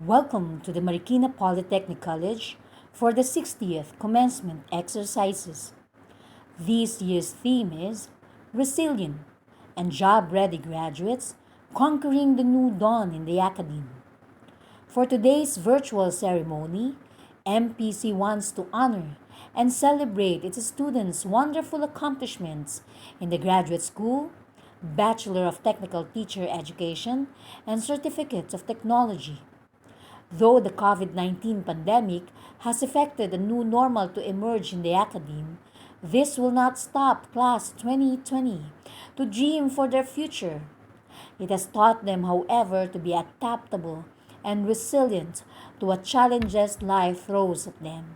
Welcome to the Marikina Polytechnic College for the 60th commencement exercises. This year's theme is Resilient and Job-Ready Graduates Conquering the New Dawn in the Academe. For today's virtual ceremony, MPC wants to honor and celebrate its students' wonderful accomplishments in the graduate school, Bachelor of Technical Teacher Education, and Certificate of Technology. Though the COVID-19 pandemic has affected a new normal to emerge in the academe, this will not stop Class 2020 to dream for their future. It has taught them, however, to be adaptable and resilient to what challenges life throws at them.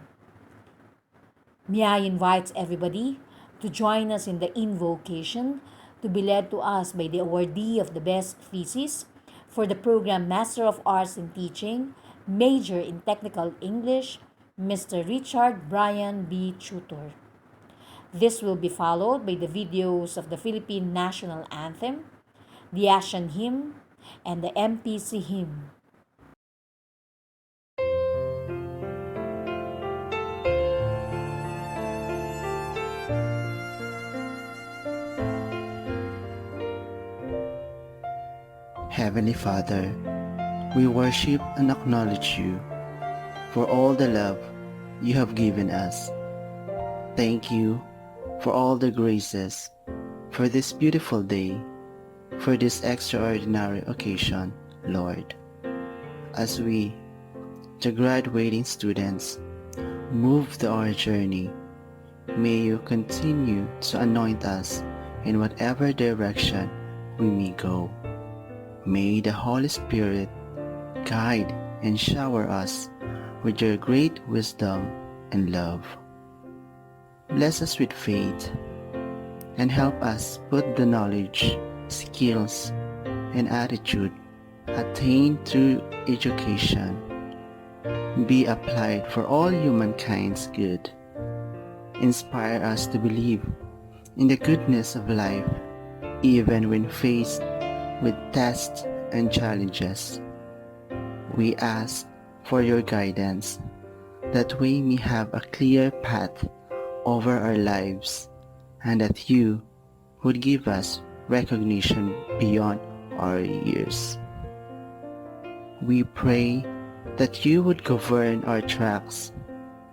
May I invite everybody to join us in the invocation to be led to us by the awardee of the best thesis for the program Master of Arts in Teaching, Major in Technical English, Mr. Richard Brian B. Tutor. This will be followed by the videos of the Philippine National Anthem, the Asian Hymn, and the MPC Hymn. Heavenly Father, we worship and acknowledge you for all the love you have given us. Thank you for all the graces, for this beautiful day, for this extraordinary occasion, Lord. As we, the graduating students, move to our journey, may you continue to anoint us in whatever direction we may go. May the Holy Spirit guide and shower us with your great wisdom and love. Bless us with faith and help us put the knowledge, skills, and attitude attained through education be applied for all humankind's good. Inspire us to believe in the goodness of life even when faced with tests and challenges. We ask for your guidance that we may have a clear path over our lives and that you would give us recognition beyond our years. We pray that you would govern our tracks,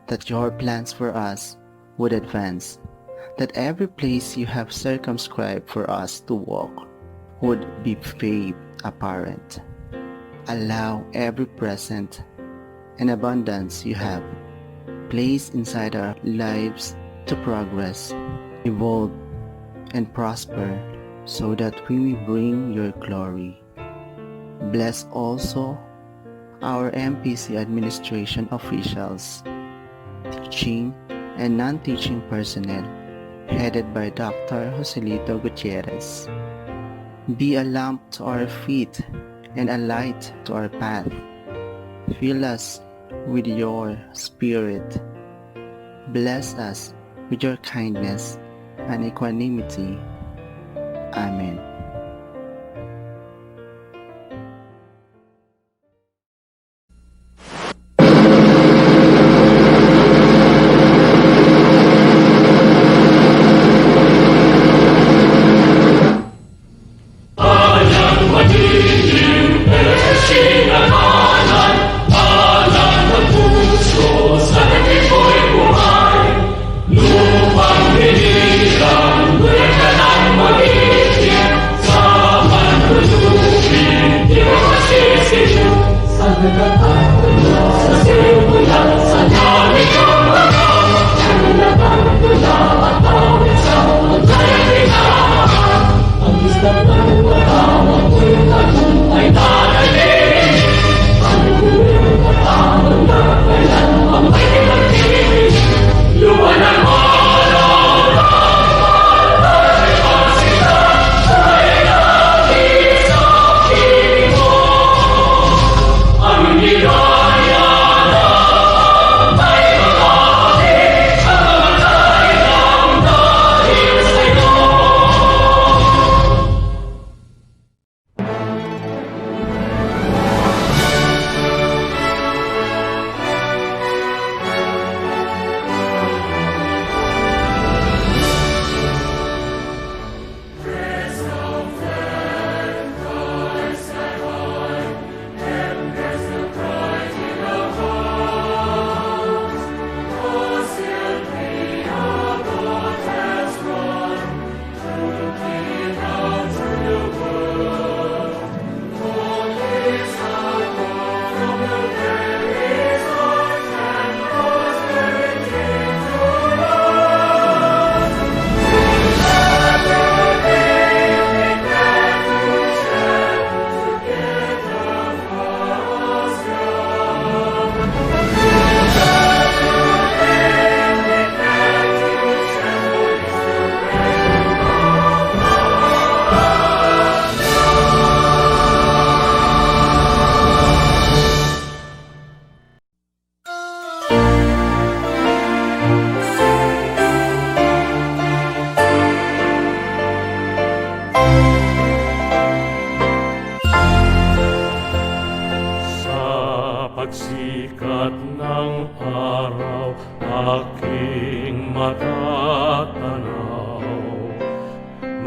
that your plans for us would advance, that every place you have circumscribed for us to walk would be made apparent. Allow every present and abundance you have placed inside our lives to progress, evolve, and prosper so that we may bring your glory. Bless also our MPC administration officials, teaching and non-teaching personnel headed by Dr. Joselito Gutierrez. Be a lamp to our feet and a light to our path. Fill us with your Spirit. Bless us with your kindness and equanimity. Amen. Lupang hinilang, buhay ka ng magiging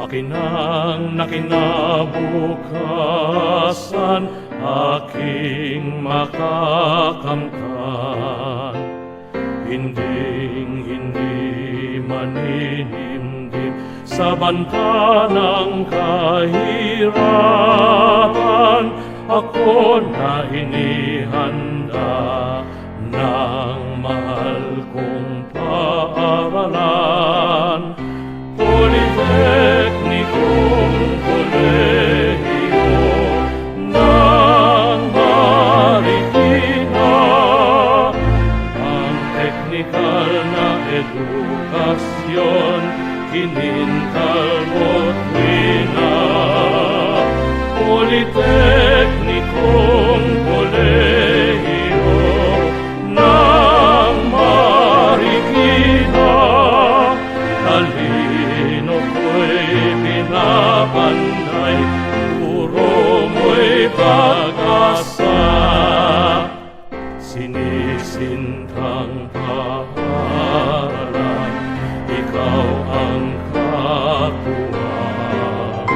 Makinang na kinabukasan, aking makakamtan. Hindi maninimdim sa banta ng kahirapan. Ako na inihanda ng mahal kong paaralan. Politeknikong kolehiyo ng Marikina, ang teknikal na edukasyon, kinintal mo't wina. Politeknikong kolehiyo ng Marikina, talino ko'y pinapanday, puro mo'y pag-asa. Sinisintang paaralan, ikaw ang katuwang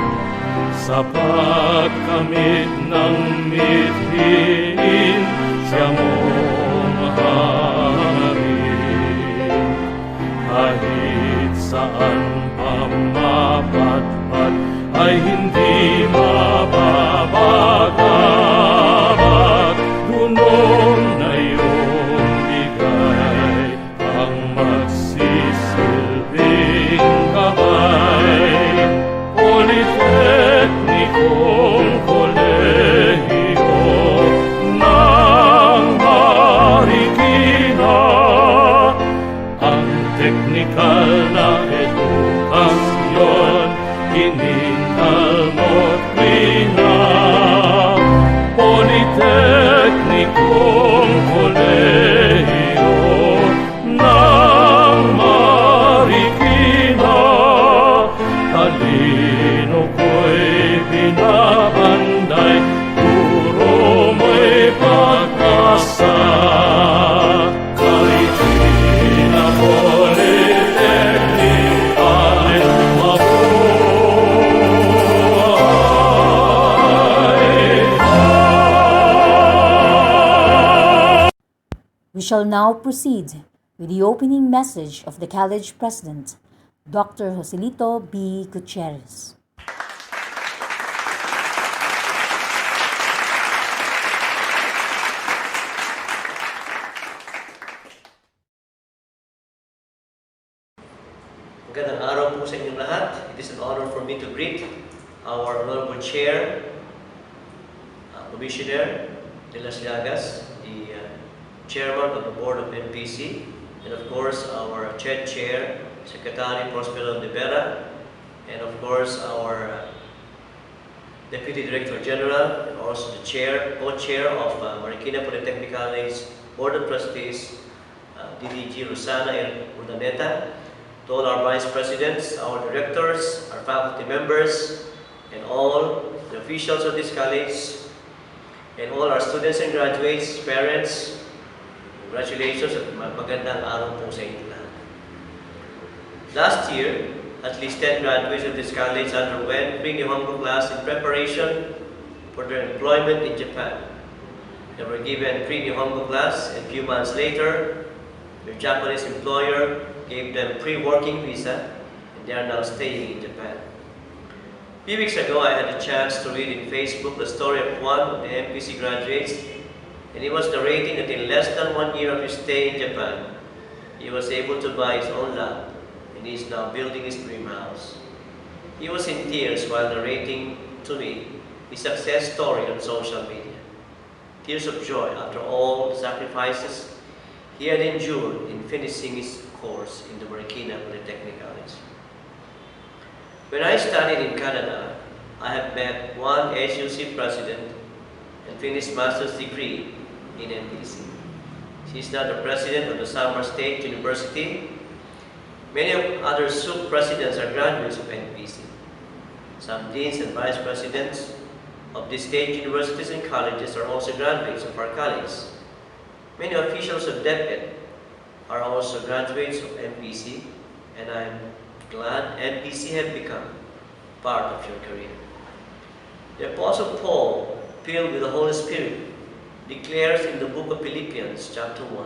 sa pagkamit ng mithiin siya mong hangarin. Kahit saan pa mapatpat ay hindi mababagat. Dunong na iyong bigay ang magsisilbing gabay. Politeknikong kolehiyo ng Marikina, ang teknikal na edukasyon, kinintal mo't wina. Politeknikong kolehiyo ng Marikina, talino ko'y binabanday, puro mo'y pag-asa. Marikina Polytechnic, ay mabuhay. We shall now proceed with the opening message of the college president, Dr. Joselito B. Gutierrez. Magandang araw po sa inyong lahat. It is an honor for me to greet our Honorable Chair, Commissioner de las Llagas, the Chairman of the Board of MPC, and of course our Chair, Secretary Prospero de Vera, and of course our Deputy Director General, and also the Co-Chair of Marikina Polytechnic College Board of Trustees, DDG Rosana and Urdaneta, to all our Vice Presidents, our Directors, our faculty members, and all the officials of this college, and all our students and graduates, parents, congratulations at magandang araw po sa inyo lahat. Last year, at least 10 graduates of this college underwent pre-Nihongo class in preparation for their employment in Japan. They were given pre-Nihongo class, and a few months later, their Japanese employer gave them pre-working visa, and they are now staying in Japan. A few weeks ago, I had a chance to read in Facebook the story of one of the MPC graduates, and he was narrating that in less than 1 year of his stay in Japan, he was able to buy his own land, and he is now building his dream house. He was in tears while narrating to me his success story on social media. Tears of joy after all the sacrifices he had endured in finishing his course in the Marikina Polytechnic College. When I studied in Canada, I have met one SUC president and finished master's degree in MPC. She is now the president of the Samar State University. Many of other SUC presidents are graduates of MPC. Some deans and vice presidents of the state universities and colleges are also graduates of our college. Many officials of DepEd are also graduates of MPC, and I'm glad MPC have become part of your career. The Apostle Paul, filled with the Holy Spirit, declares in the book of Philippians chapter 1,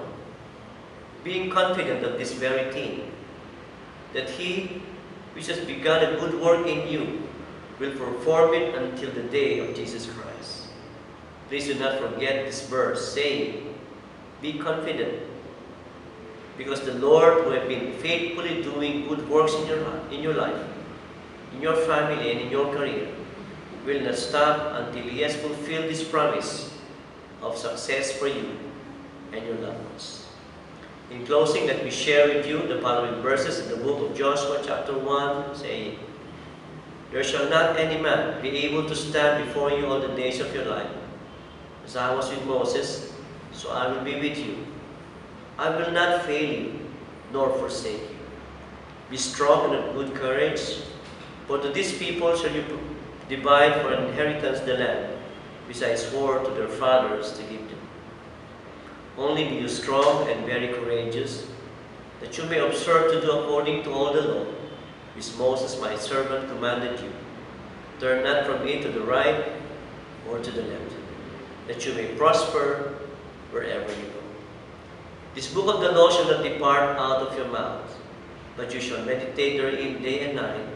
being confident of this very thing, that he which has begun a good work in you will perform it until the day of Jesus Christ. Please do not forget this verse saying, be confident, because the Lord, who has been faithfully doing good works in your life, in your family, and in your career, will not stop until He has fulfilled this promise of success for you and your loved ones. In closing, let me share with you the following verses in the book of Joshua chapter 1, saying, there shall not any man be able to stand before you all the days of your life. As I was with Moses, so I will be with you. I will not fail you, nor forsake you. Be strong and of good courage, for to these people shall you divide for an inheritance the land, which I swore to their fathers to give them. Only be you strong and very courageous, that you may observe to do according to all the law, which Moses my servant commanded you. Turn not from it to the right or to the left, that you may prosper wherever you go. This book of the law shall not depart out of your mouth, but you shall meditate therein day and night,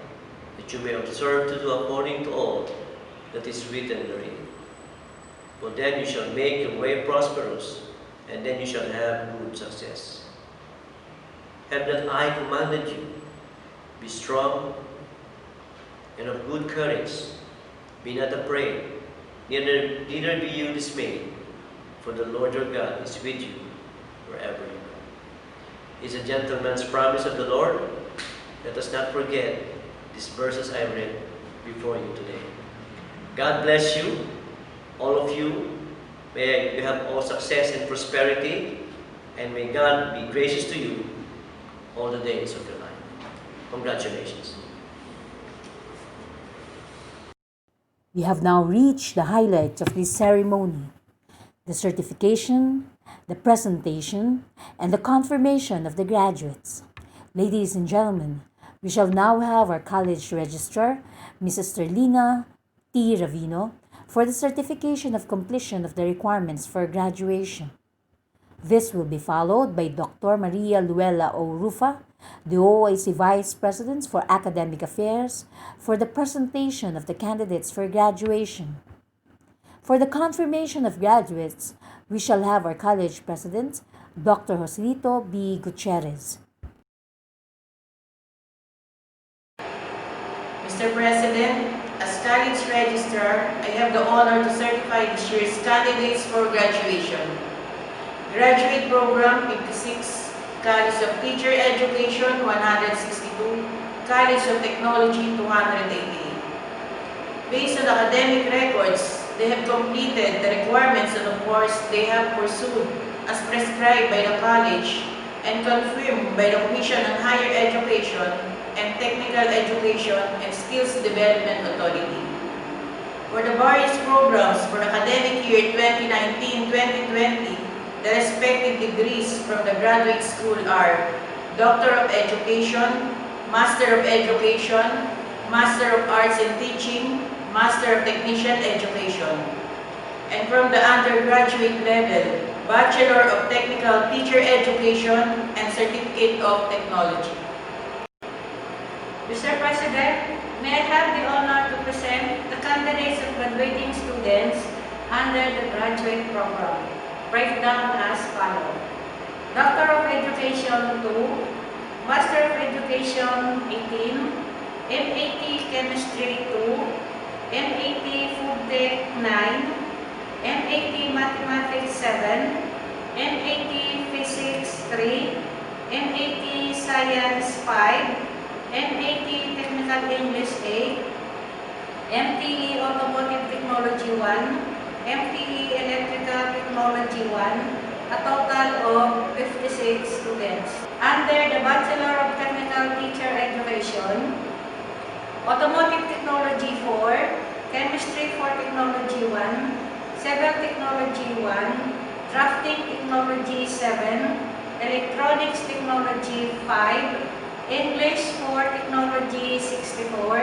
that you may observe to do according to all that is written therein. For then you shall make your way prosperous, and then you shall have good success. Have not I commanded you? Be strong and of good courage. Be not afraid, neither be you dismayed, for the Lord your God is with you wherever you go. It's a gentleman's promise of the Lord. Let us not forget these verses I read before you today. God bless you, all of you. May you have all success and prosperity, and may God be gracious to you all the days of your life. Congratulations. We have now reached the highlight of this ceremony: the certification, the presentation, and the confirmation of the graduates. Ladies and gentlemen, we shall now have our college registrar, Mrs. Sterlina T. Ravino, for the certification of completion of the requirements for graduation. This will be followed by Dr. Maria Luella O. Rufa, the OIC Vice President for Academic Affairs, for the presentation of the candidates for graduation. For the confirmation of graduates, we shall have our college president, Dr. Joselito B. Gutierrez. Mr. President, as college registrar, I have the honor to certify this year's candidates for graduation. Graduate Program 56, College of Teacher Education 162, College of Technology 288. Based on academic records, they have completed the requirements of the course they have pursued as prescribed by the college and confirmed by the Commission on Higher Education and Technical Education and Skills Development Authority. For the various programs for the academic year 2019-2020, the respective degrees from the graduate school are Doctor of Education, Master of Education, Master of Arts in Teaching, Master of Technician Education. And from the undergraduate level, Bachelor of Technical Teacher Education and Certificate of Technology. Mr. President, may I have the honor to present the candidates of graduating students under the graduate program, breakdown as follows. Doctor of Education 2, Master of Education 18, MAT Chemistry 2, MAT Food Tech 9, MAT Mathematics 7, MAT Physics 3, MAT Science 5, MAT Technical English 8, MTE Automotive Technology 1, MTE Electrical Technology 1, a total of 56 students. Under the Bachelor of Technical Teacher Education, Automotive Technology 4, Chemistry for Technology 1, Civil Technology 1, Drafting Technology 7, Electronics Technology 5, English for Technology 64,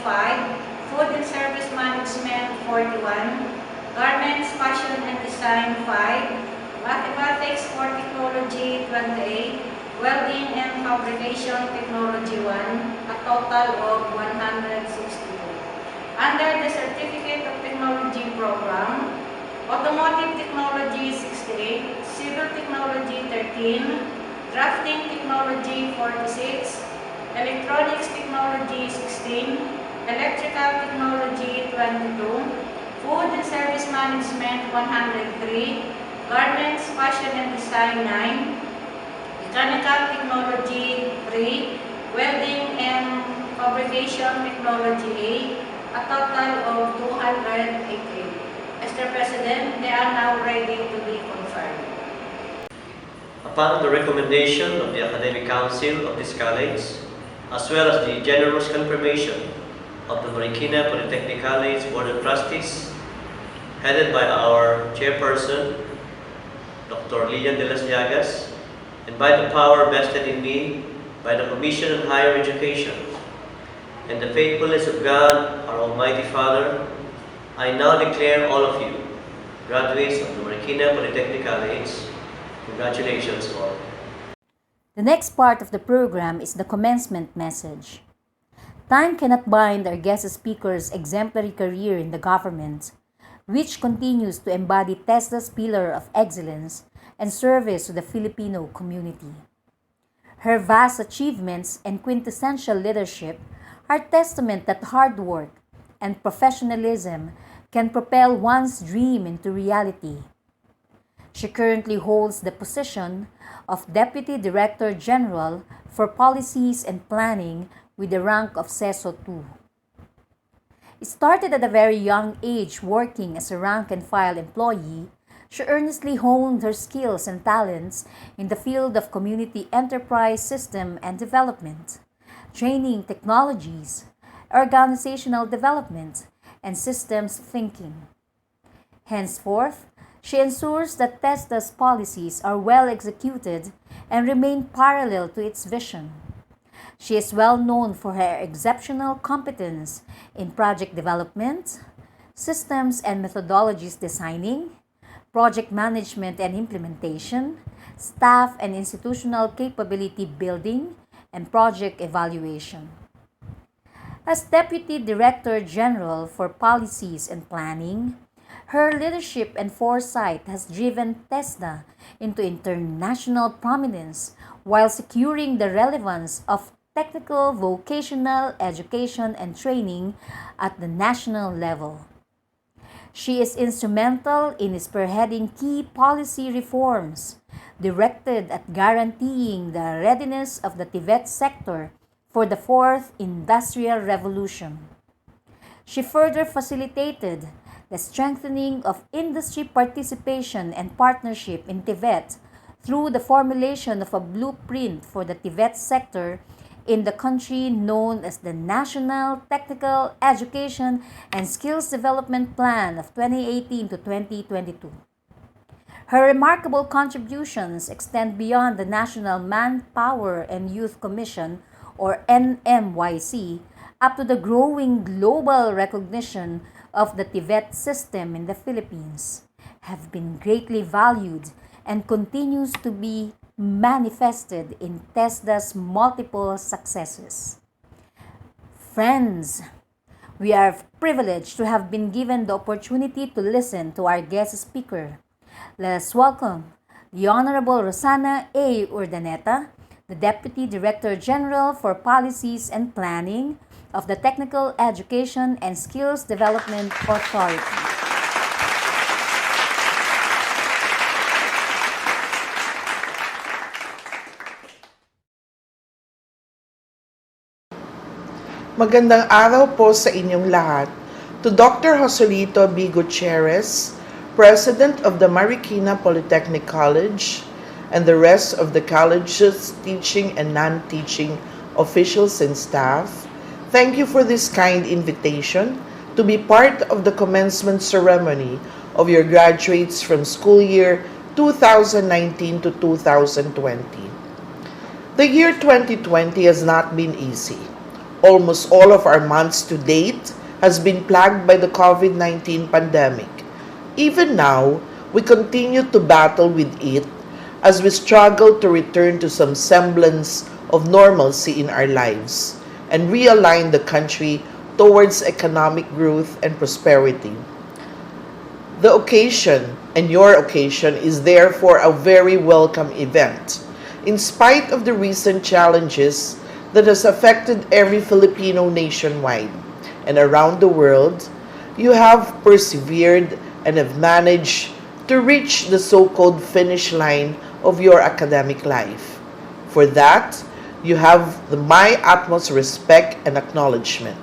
Food and Service Management 41, Garments, Fashion and Design 5, Mathematics for Technology 28, Welding and Fabrication Technology 1, a total of 162. Under the Certificate of Technology program, Automotive Technology 68, Civil Technology 13, Drafting Technology 46, Electronics Technology 16, Electrical Technology 22, Food and Service Management 103, Garments, Fashion and Design 9, Mechanical Technology 3, Welding and Fabrication Technology 8, a total of 288. Mr. President, they are now ready to be confirmed. Upon the recommendation of the Academic Council of this college, as well as the generous confirmation of the Marikina Polytechnic College Board of Trustees, headed by our chairperson, Dr. Lilian de las Llagas, and by the power vested in me by the Commission on Higher Education, and the faithfulness of God, our Almighty Father, I now declare all of you graduates of the Marikina Polytechnic College. Congratulations all. The next part of the program is the commencement message. Time cannot bind our guest speaker's exemplary career in the government, which continues to embody TESDA's pillar of excellence and service to the Filipino community. Her vast achievements and quintessential leadership are testament that hard work and professionalism can propel one's dream into reality. She currently holds the position of Deputy Director General for Policies and Planning with the rank of CESO II. Started at a very young age working as a rank-and-file employee, she earnestly honed her skills and talents in the field of community enterprise system and development, training technologies, organizational development, and systems thinking. Henceforth, she ensures that TESDA's policies are well executed and remain parallel to its vision. She is well known for her exceptional competence in project development, systems and methodologies designing, project management and implementation, staff and institutional capability building, and project evaluation. As Deputy Director General for Policies and Planning, her leadership and foresight has driven TESDA into international prominence while securing the relevance of technical vocational education and training at the national level. She is instrumental in spearheading key policy reforms directed at guaranteeing the readiness of the TVET sector for the fourth industrial revolution. She further facilitated the strengthening of industry participation and partnership in TVET through the formulation of a blueprint for the TVET sector in the country known as the National Technical Education and Skills Development Plan of 2018 to 2022. Her remarkable contributions extend beyond the National Manpower and Youth Commission, or NMYC, up to the growing global recognition of the TVET system in the Philippines, have been greatly valued and continues to be manifested in TESDA's multiple successes. Friends, we are privileged to have been given the opportunity to listen to our guest speaker. Let us welcome the Honorable Rosana A. Urdaneta, the Deputy Director General for Policies and Planning of the Technical Education and Skills Development Authority. Magandang araw po sa inyong lahat. To Dr. Joselito B. Gutierrez, President of the Marikina Polytechnic College, and the rest of the college's teaching and non-teaching officials and staff, thank you for this kind invitation to be part of the commencement ceremony of your graduates from school year 2019 to 2020. The year 2020 has not been easy. Almost all of our months to date has been plagued by the COVID-19 pandemic. Even now, we continue to battle with it as we struggle to return to some semblance of normalcy in our lives and realign the country towards economic growth and prosperity. The occasion, and your occasion, is therefore a very welcome event. In spite of the recent challenges that has affected every Filipino nationwide and around the world, you have persevered and have managed to reach the so-called finish line of your academic life. For that, you have my utmost respect and acknowledgement.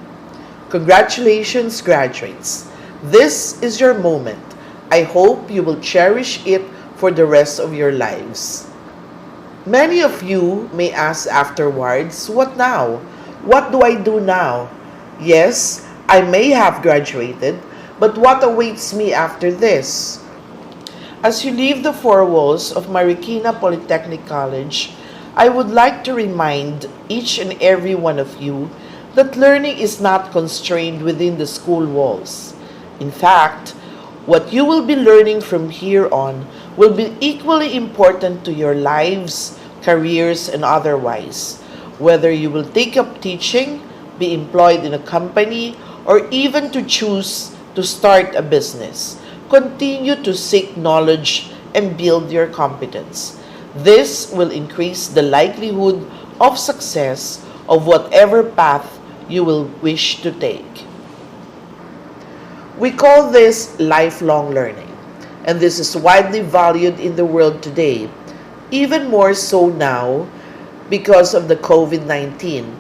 Congratulations, graduates. This is your moment. I hope you will cherish it for the rest of your lives. Many of you may ask afterwards, what now? What do I do now? Yes, I may have graduated, but what awaits me after this? As you leave the four walls of Marikina Polytechnic College, I would like to remind each and every one of you that learning is not constrained within the school walls. In fact, what you will be learning from here on will be equally important to your lives, careers, and otherwise. Whether you will take up teaching, be employed in a company, or even to choose to start a business, continue to seek knowledge and build your competence. This will increase the likelihood of success of whatever path you will wish to take. We call this lifelong learning, and this is widely valued in the world today, even more so now because of the COVID-19.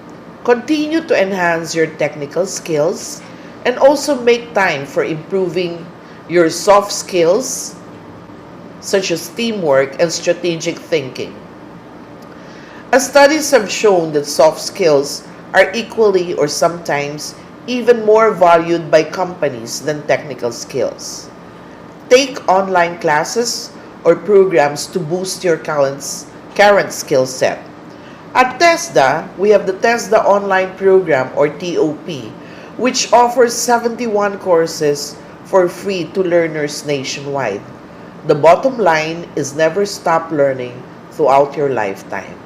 Continue to enhance your technical skills and also make time for improving your soft skills such as teamwork and strategic thinking. As studies have shown that soft skills are equally or sometimes even more valued by companies than technical skills. Take online classes or programs to boost your current skill set. At TESDA, we have the TESDA Online Program or TOP, which offers 71 courses for free to learners nationwide. The bottom line is never stop learning throughout your lifetime.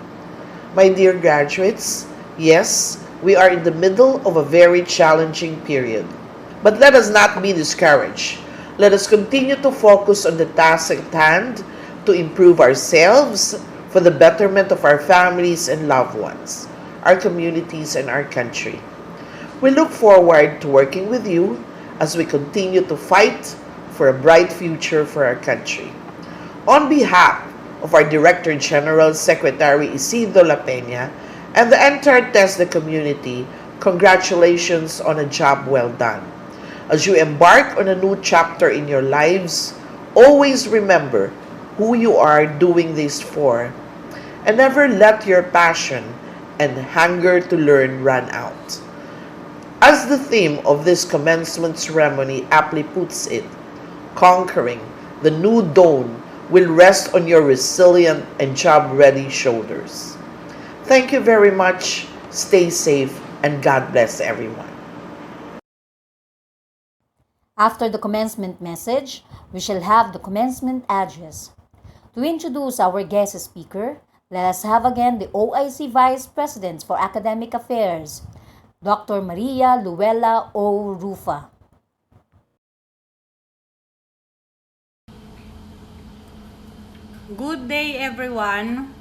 My dear graduates, yes, we are in the middle of a very challenging period. But let us not be discouraged. Let us continue to focus on the task at hand to improve ourselves for the betterment of our families and loved ones, our communities, and our country. We look forward to working with you as we continue to fight for a bright future for our country. On behalf of our Director General, Secretary Isidro La Peña, and the entire TESDA community, congratulations on a job well done. As you embark on a new chapter in your lives, always remember who you are doing this for, and never let your passion and hunger to learn run out. As the theme of this commencement ceremony aptly puts it, conquering the new dawn will rest on your resilient and job-ready shoulders. Thank you very much. Stay safe and God bless everyone. After the commencement message, we shall have the commencement address. To introduce our guest speaker, let us have again the OIC Vice President for Academic Affairs, Dr. Maria Luella O. Rufa. Good day, everyone.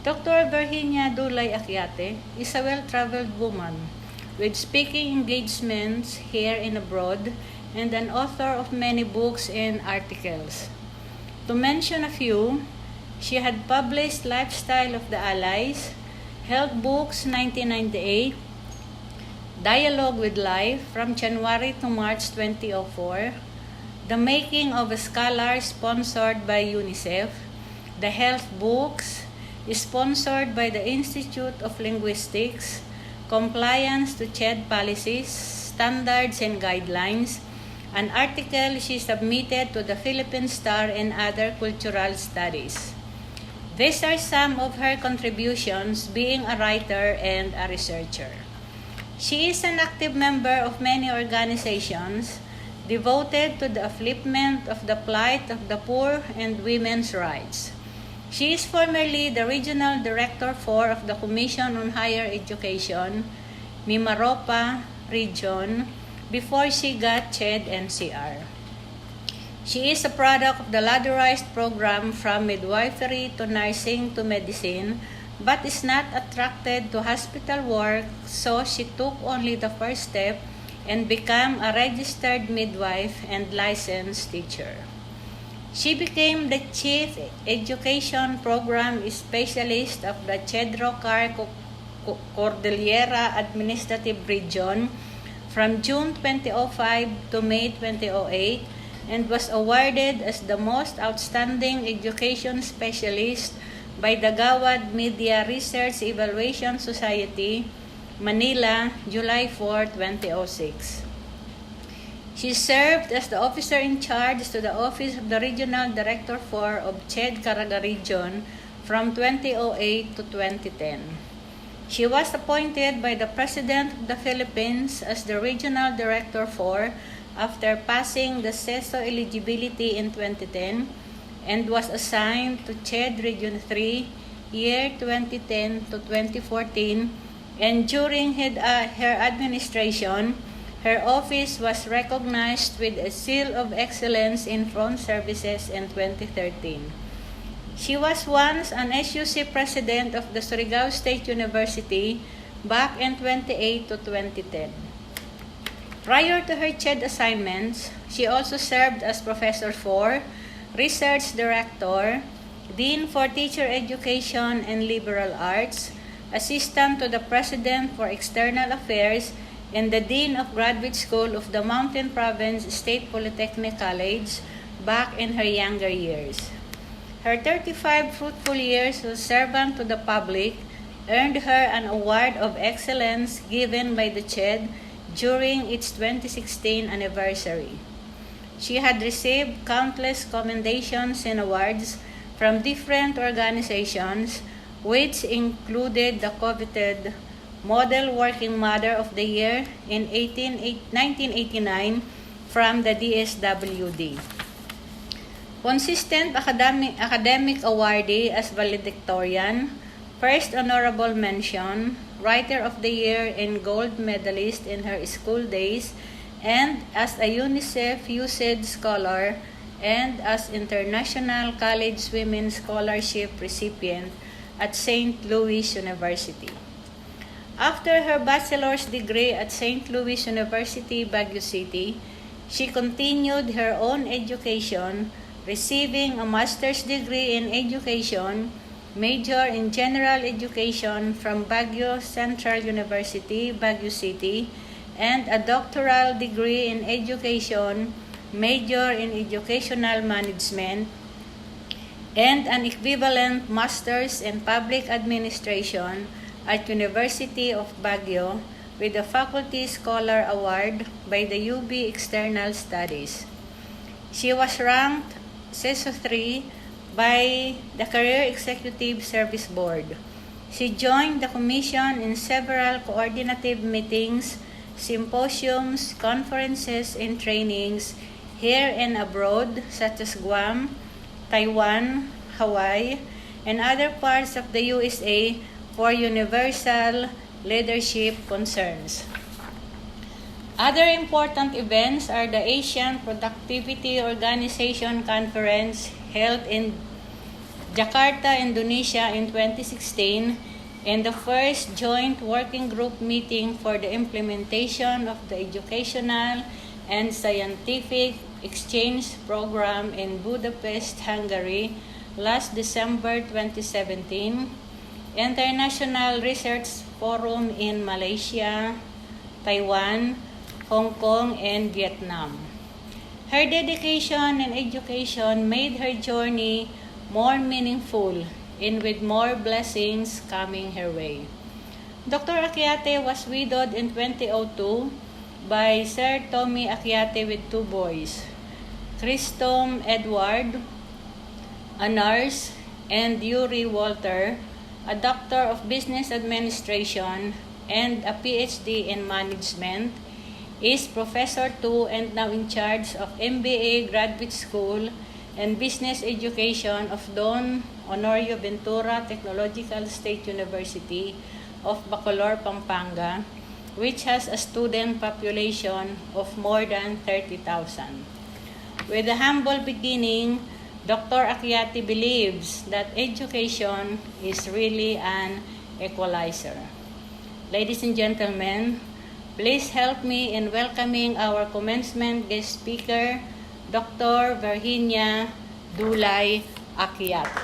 Dr. Virginia Dulay Akyate is a well-traveled woman with speaking engagements here and abroad and an author of many books and articles. To mention a few, she had published Lifestyle of the Allies, Health Books 1998, Dialogue with Life from January to March 2004, The Making of a Scholar sponsored by UNICEF, the Health Books sponsored by the Institute of Linguistics, Compliance to CHED Policies, Standards and Guidelines, an article she submitted to the Philippine Star and Other Cultural Studies. These are some of her contributions being a writer and a researcher. She is an active member of many organizations devoted to the upliftment of the plight of the poor and women's rights. She is formerly the Regional Director 4 of the Commission on Higher Education, Mimaropa Region, before she got CHED NCR. She is a product of the ladderized program from midwifery to nursing to medicine, but is not attracted to hospital work, so she took only the first step and became a registered midwife and licensed teacher. She became the Chief Education Program Specialist of the Cedro-Car Cordillera Administrative Region from June 2005 to May 2008 and was awarded as the Most Outstanding Education Specialist by the Gawad Media Research Evaluation Society, Manila, July 4, 2006. She served as the officer in charge to the Office of the Regional Director 4 of CHED Caraga Region from 2008 to 2010. She was appointed by the President of the Philippines as the Regional Director 4 after passing the CESO eligibility in 2010 and was assigned to CHED Region 3 year 2010 to 2014, and during her administration, her office was recognized with a Seal of Excellence in Front Services in 2013. She was once an SUC President of the Surigao State University back in 2008 to 2010. Prior to her CHED assignments, she also served as Professor 4, Research Director, Dean for Teacher Education and Liberal Arts, Assistant to the President for External Affairs, and the Dean of Graduate School of the Mountain Province State Polytechnic College back in her younger years. Her 35 fruitful years as servant to the public earned her an Award of Excellence given by the CHED during its 2016 anniversary. She had received countless commendations and awards from different organizations, which included the coveted Model Working Mother of the Year in 1989 from the DSWD. Consistent academic awardee as valedictorian, first honorable mention, Writer of the Year and gold medalist in her school days, and as a UNICEF USAID Scholar and as International College Women's Scholarship recipient at St. Louis University. After her bachelor's degree at St. Louis University, Baguio City, she continued her own education, receiving a master's degree in education, major in general education from Baguio Central University, Baguio City, and a doctoral degree in education, major in educational management, and an equivalent master's in public administration at University of Baguio with the Faculty Scholar Award by the UB External Studies. She was ranked CESO 3 by the Career Executive Service Board. She joined the Commission in several coordinative meetings, symposiums, conferences, and trainings here and abroad, such as Guam, Taiwan, Hawaii, and other parts of the USA for universal leadership concerns. Other important events are the Asian Productivity Organization Conference held in Jakarta, Indonesia in 2016, and the first joint working group meeting for the implementation of the Educational and Scientific Exchange Program in Budapest, Hungary, last December 2017, International Research Forum in Malaysia, Taiwan, Hong Kong, and Vietnam. Her dedication and education made her journey more meaningful and with more blessings coming her way. Dr. Akyate was widowed in 2002 by Sir Tommy Akyate with 2 boys, Christom Edward, a nurse, and Yuri Walter, a Doctor of Business Administration and a PhD in Management, is Professor 2 and now in charge of MBA Graduate School and Business Education of Don Honorio Ventura Technological State University of Bacolor, Pampanga, which has a student population of more than 30,000. With a humble beginning, Dr. Akyati believes that education is really an equalizer. Ladies and gentlemen, please help me in welcoming our commencement guest speaker, Dr. Virginia Dulay Akyati.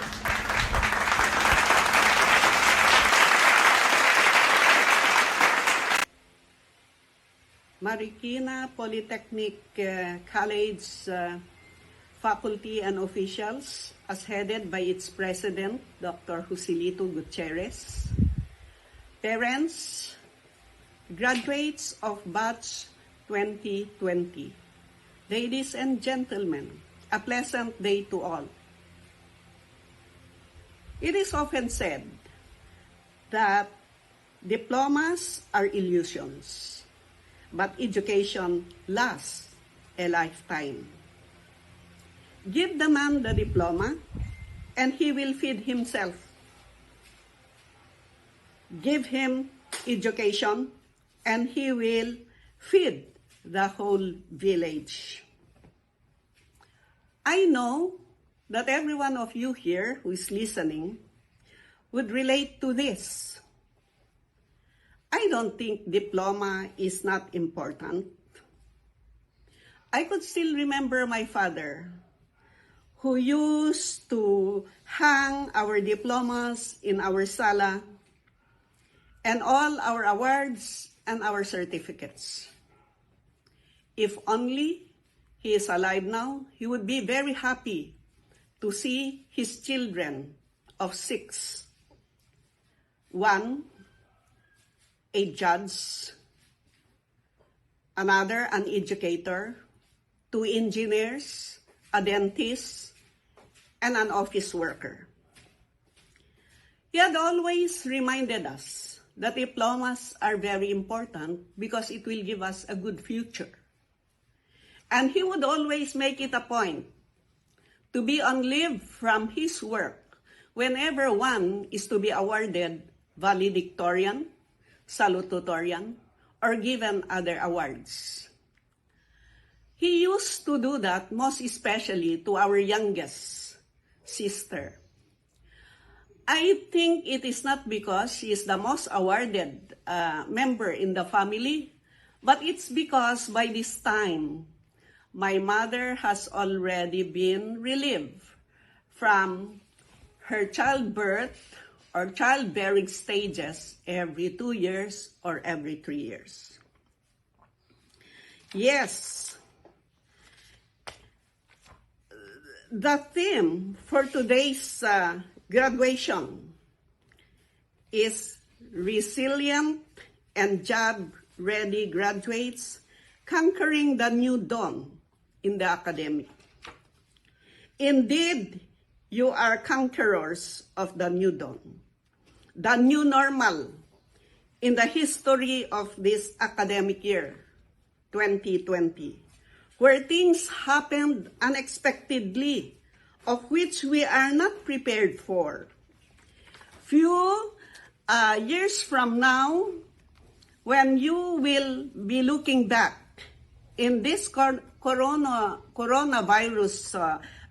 Marikina Polytechnic College faculty and officials, as headed by its president, Dr. Joselito Gutierrez, parents, graduates of batch 2020, ladies and gentlemen, a pleasant day to all. It is often said that diplomas are illusions, but education lasts a lifetime. Give the man the diploma, and he will feed himself. Give him education, and he will feed the whole village. I know that every one of you here who is listening would relate to this. I don't think diploma is not important. I could still remember my father, who used to hang our diplomas in our sala and all our awards and our certificates. If only he is alive now, he would be very happy to see his children of 6. 1, a judge, another an educator, 2 engineers, a dentist, and an office worker. He had always reminded us that diplomas are very important because it will give us a good future. And he would always make it a point to be on leave from his work whenever one is to be awarded valedictorian, salutatorian, or given other awards. He used to do that most especially to our youngest sister. I think it is not because she is the most awarded member in the family, but it's because by this time, my mother has already been relieved from her childbirth or childbearing stages every 2 years or every 3 years. Yes, the theme for today's graduation is Resilient and Job-Ready Graduates Conquering the New Dawn in the Academic. Indeed, you are conquerors of the new dawn, the new normal in the history of this academic year, 2020. Where things happened unexpectedly, of which we are not prepared for. Few years from now, when you will be looking back in this coronavirus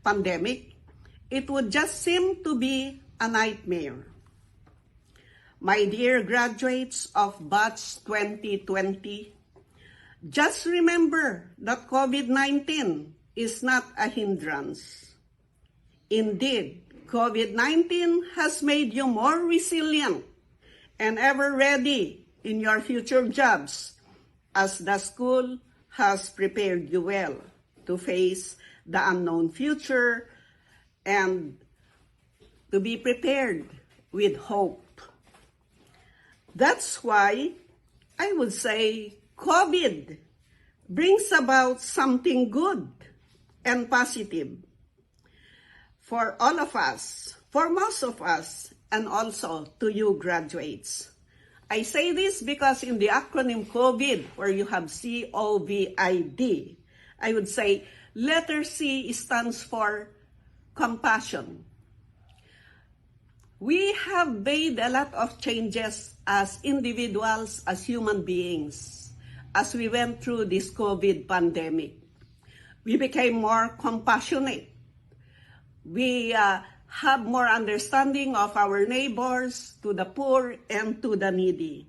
pandemic, it would just seem to be a nightmare. My dear graduates of batch 2020, just remember that COVID-19 is not a hindrance. Indeed, COVID-19 has made you more resilient and ever ready in your future jobs, as the school has prepared you well to face the unknown future and to be prepared with hope. That's why I would say COVID brings about something good and positive for all of us, For most of us, and also to you graduates, I say this because in the acronym COVID, where you have COVID, I would say letter C stands for compassion. We have made a lot of changes as individuals, as human beings, as we went through this COVID pandemic. We became more compassionate. We have more understanding of our neighbors, to the poor and to the needy.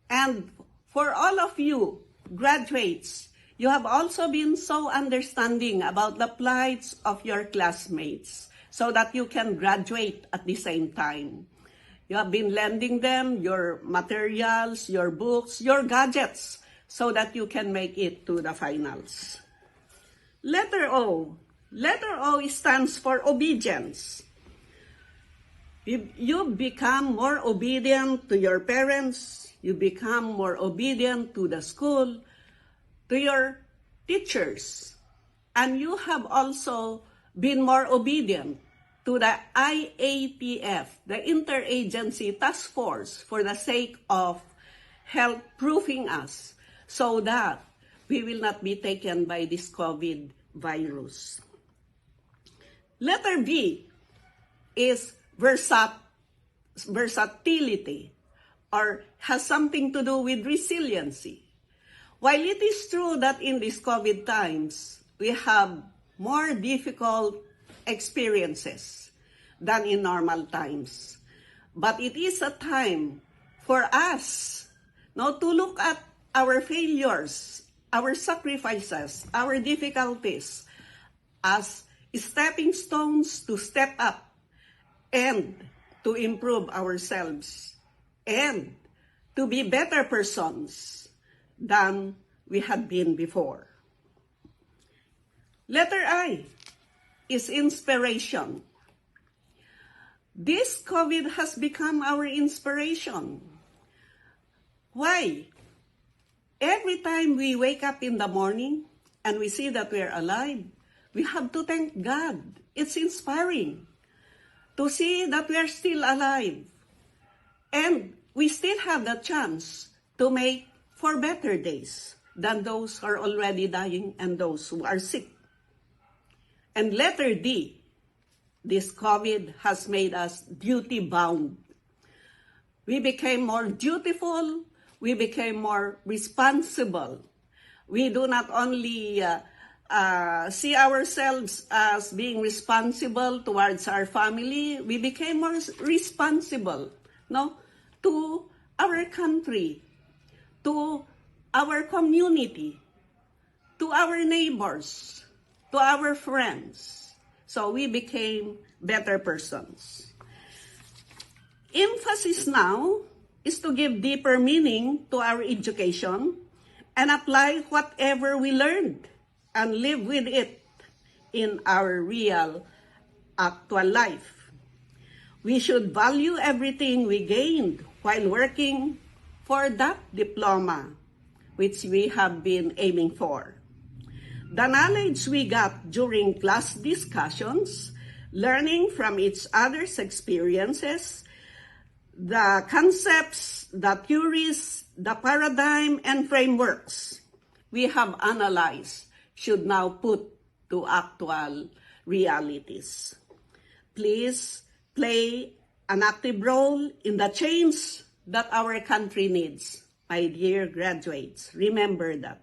And for all of you graduates, you have also been so understanding about the plights of your classmates so that you can graduate at the same time. You have been lending them your materials, your books, your gadgets, so that you can make it to the finals. Letter O. Letter O stands for obedience. You become more obedient to your parents. You become more obedient to the school, to your teachers. And you have also been more obedient to the IATF, the Interagency Task Force, for the sake of help-proofing us so that we will not be taken by this COVID virus. Letter V is versatility, or has something to do with resiliency. While it is true that in these COVID times, we have more difficult experiences than in normal times, but it is a time for us now to look at our failures, our sacrifices, our difficulties as stepping stones to step up and to improve ourselves and to be better persons than we had been before. Letter I is inspiration. This COVID has become our inspiration. Why? Every time we wake up in the morning and we see that we are alive, we have to thank God. It's inspiring to see that we are still alive. And we still have the chance to make for better days than those who are already dying and those who are sick. And letter D, this COVID has made us duty-bound. We became more dutiful. We became more responsible. We do not only see ourselves as being responsible towards our family, we became more responsible, to our country, to our community, to our neighbors, to our friends. So we became better persons. Emphasis now is to give deeper meaning to our education and apply whatever we learned and live with it in our real, actual life. We should value everything we gained while working for that diploma, which we have been aiming for. The knowledge we got during class discussions, learning from each other's experiences, the concepts, the theories, the paradigm, and frameworks we have analyzed should now put to actual realities. Please play an active role in the change that our country needs. My dear graduates, remember that.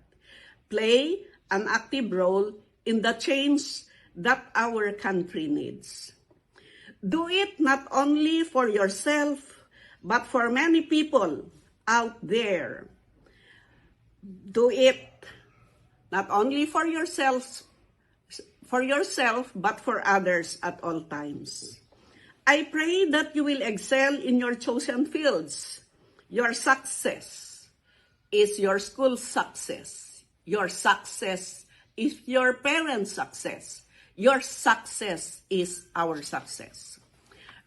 Play an active role in the change that our country needs. Do it not only for yourself, but for many people out there. Do it not only for yourself, but for others at all times. I pray that you will excel in your chosen fields. Your success is your school's success. Your success is your parents' success. Your success is our success.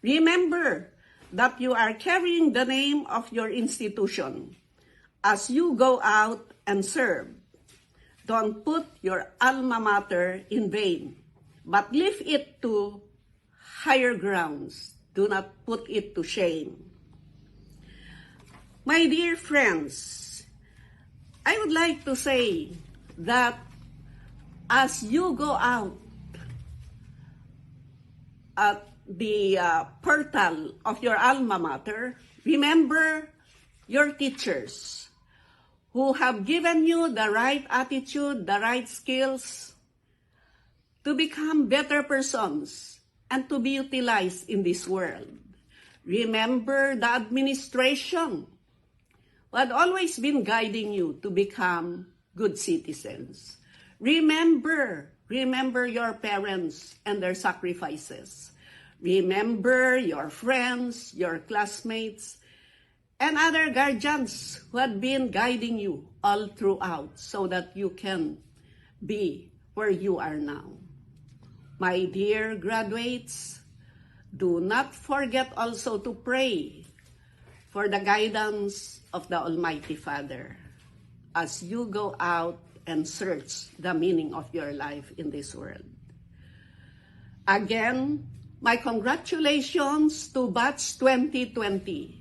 Remember that you are carrying the name of your institution as you go out and serve. Don't put your alma mater in vain, but lift it to higher grounds. Do not put it to shame. My dear friends, I would like to say that as you go out at the portal of your alma mater, remember your teachers who have given you the right attitude, the right skills to become better persons and to be utilized in this world. Remember the administration who had always been guiding you to become good citizens. Remember your parents and their sacrifices. Remember your friends, your classmates, and other guardians who had been guiding you all throughout so that you can be where you are now. My dear graduates, do not forget also to pray for the guidance of the Almighty Father as you go out and search the meaning of your life in this world. Again, my congratulations to Batch 2020.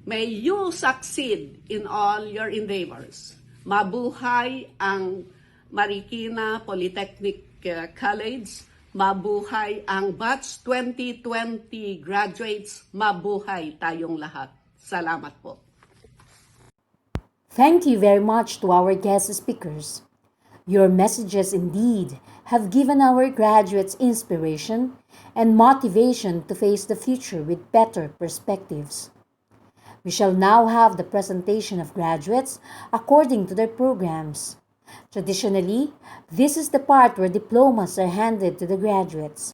May you succeed in all your endeavors. Mabuhay ang Marikina Polytechnic College. Mabuhay ang Batch 2020 graduates. Mabuhay tayong lahat. Salamat po. Thank you very much to our guest speakers. Your messages indeed have given our graduates inspiration and motivation to face the future with better perspectives. We shall now have the presentation of graduates according to their programs. Traditionally, this is the part where diplomas are handed to the graduates.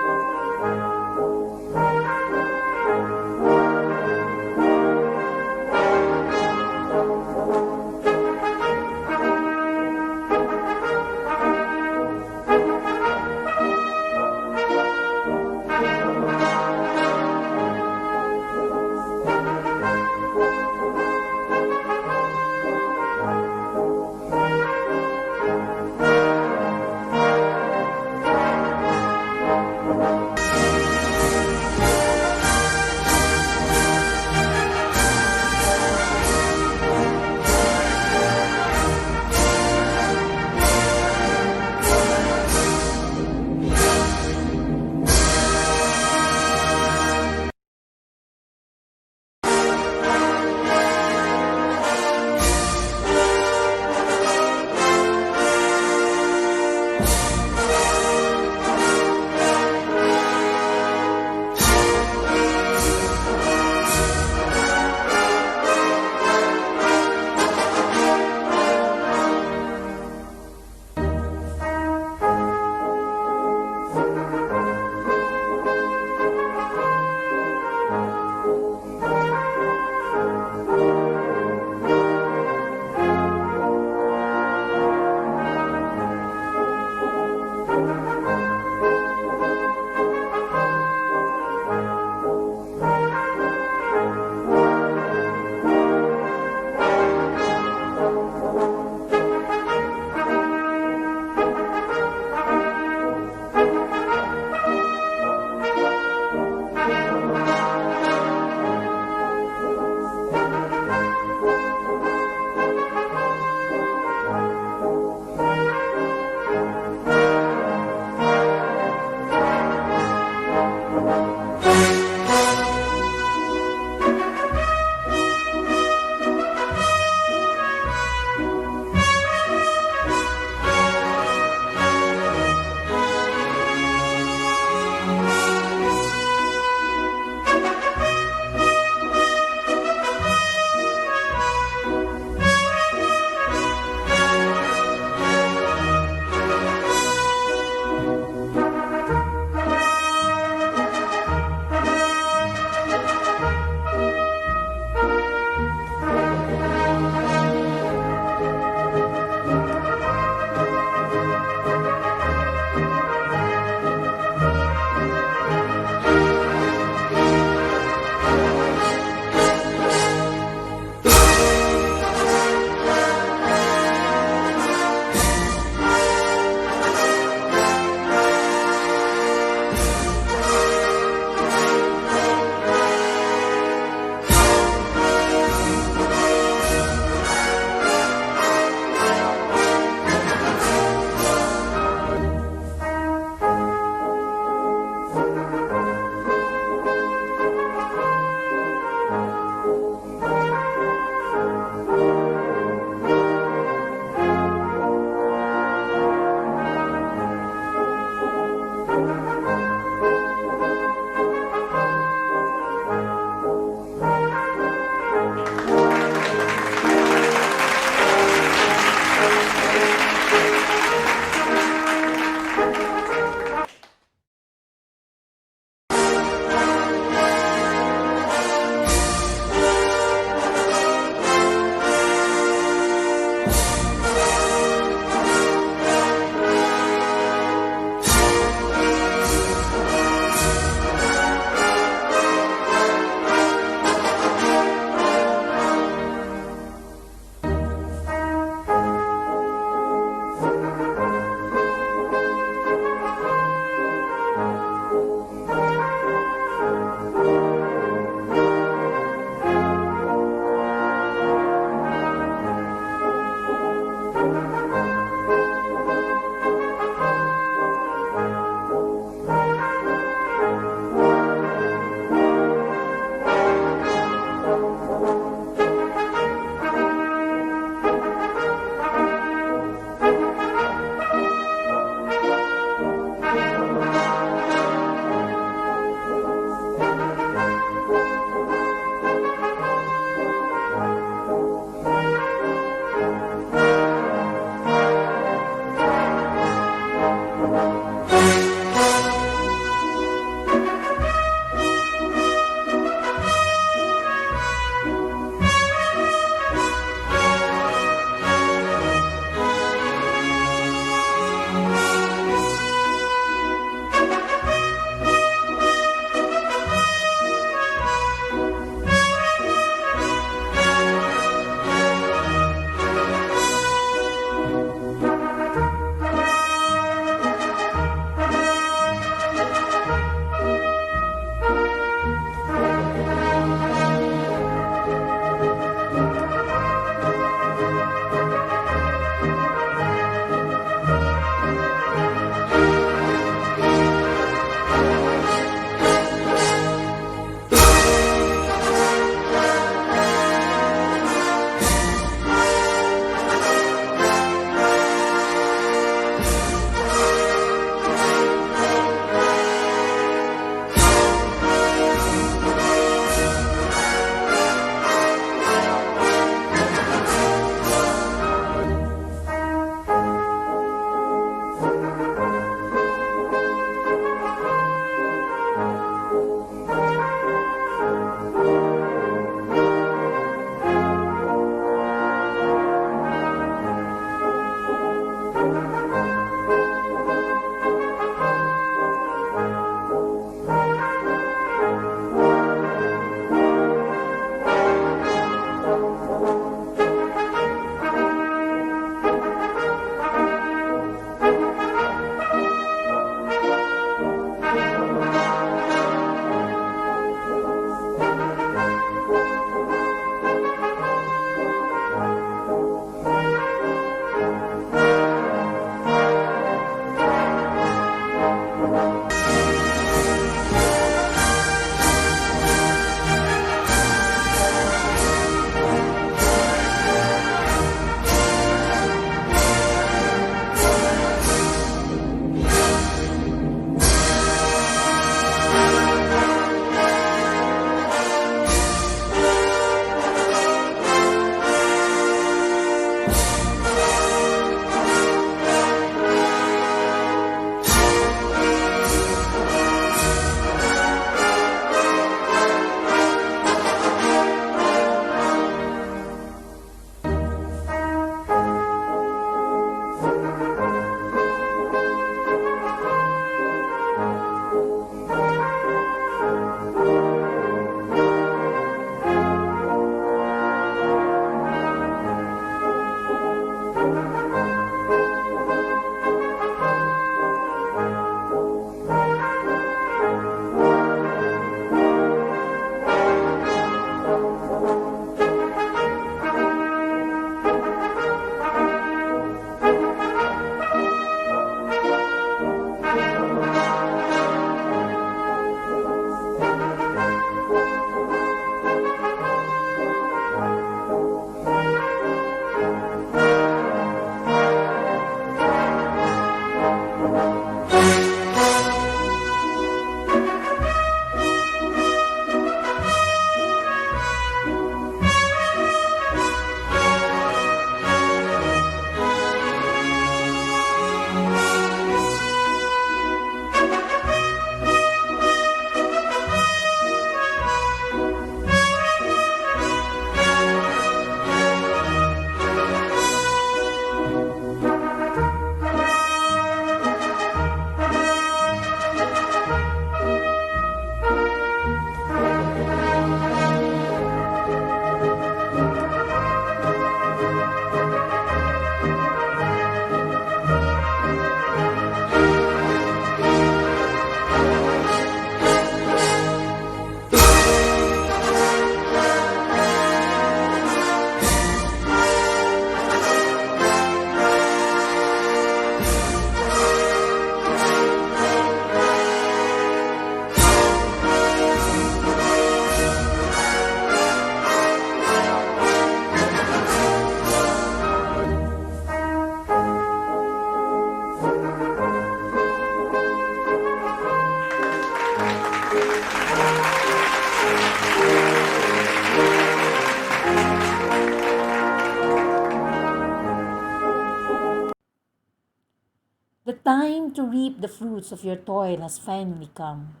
time to reap the fruits of your toil has finally come.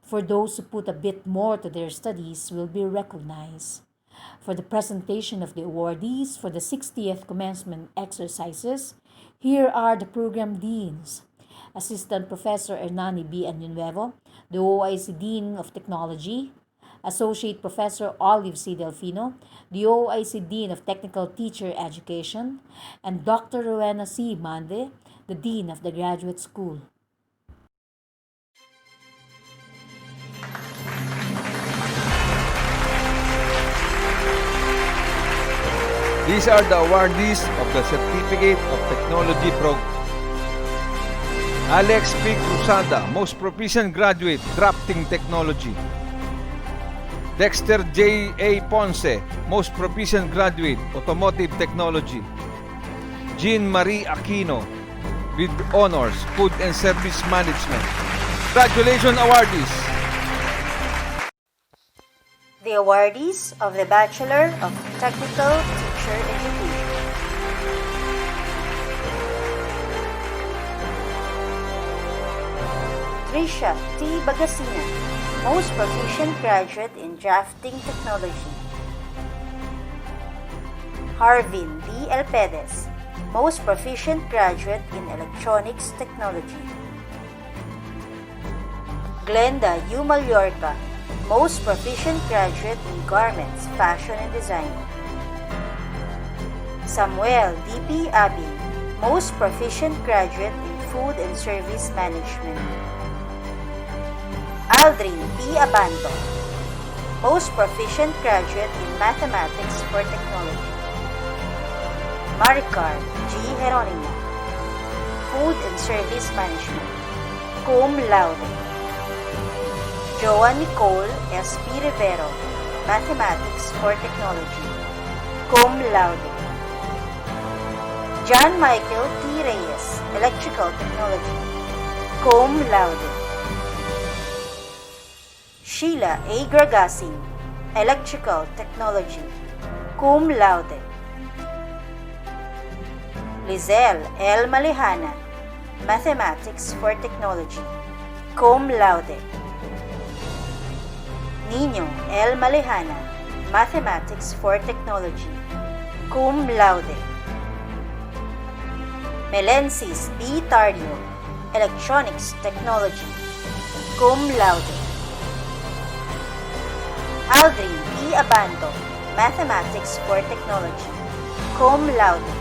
For those who put a bit more to their studies will be recognized. For the presentation of the awardees for the 60th commencement exercises, here are the program deans. Assistant Professor Hernani B. Anunuevo, the OIC Dean of Technology; Associate Professor Olive C. Delfino, the OIC Dean of Technical Teacher Education; and Dr. Rowena C. Mande, the Dean of the Graduate School. These are the awardees of the Certificate of Technology Program. Alex P. Cruzada, Most Proficient Graduate, Drafting Technology. Dexter J. A. Ponce, Most Proficient Graduate, Automotive Technology. Jean Marie Aquino, with Honors, Food and Service Management. Congratulations, awardees! The awardees of the Bachelor of Technical Teacher Education. Trisha T. Bagasina, Most Proficient Graduate in Drafting Technology. Harvin B. Elpedes, Most Proficient Graduate in Electronics Technology. Glenda U. Mallorca, Most Proficient Graduate in Garments, Fashion and Design. Samuel D.P. Abi, Most Proficient Graduate in Food and Service Management. Aldrin P. Abanto, Most Proficient Graduate in Mathematics for Technology. Maricar G. Geronimo, Food and Service Management, cum laude. Joan Nicole S. P. Rivero, Mathematics for Technology, cum laude. John Michael T. Reyes, Electrical Technology, cum laude. Sheila A. Gragasin, Electrical Technology, cum laude. Lizelle L. Malihana, Mathematics for Technology, cum laude. Nino L. Malihana, Mathematics for Technology, cum laude. Melensis B. Tardio, Electronics Technology, cum laude. Aldrin P. Abanto, Mathematics for Technology, cum laude.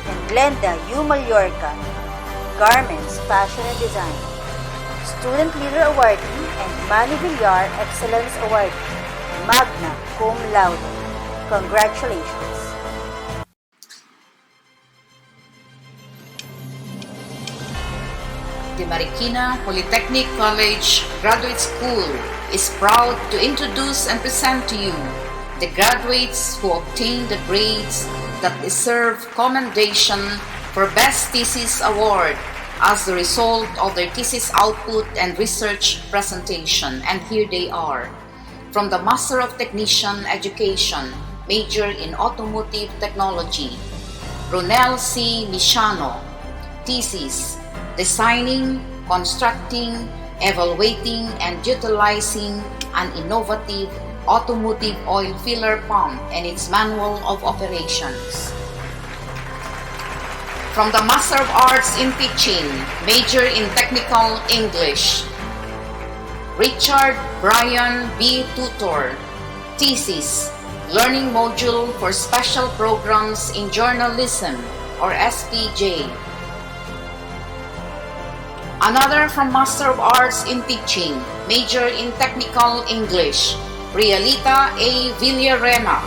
And Glenda U. Mallorca, Garments, Fashion and Design, Student Leader Awardee and Manny Villar Excellence Awardee, magna cum laude. Congratulations! The Marikina Polytechnic College Graduate School is proud to introduce and present to you the graduates who obtained the grades that deserve commendation for Best Thesis Award as the result of their thesis output and research presentation. And here they are. From the Master of Technician Education, major in Automotive Technology, Ronel C. Mishano, thesis, Designing, Constructing, Evaluating, and Utilizing an Innovative Automotive Oil Filler Pump and its Manual of Operations. From the Master of Arts in Teaching, major in Technical English, Richard Brian B. Tutor, thesis, Learning Module for Special Programs in Journalism, or SPJ. Another from Master of Arts in Teaching, major in Technical English, Realita A. Villarena,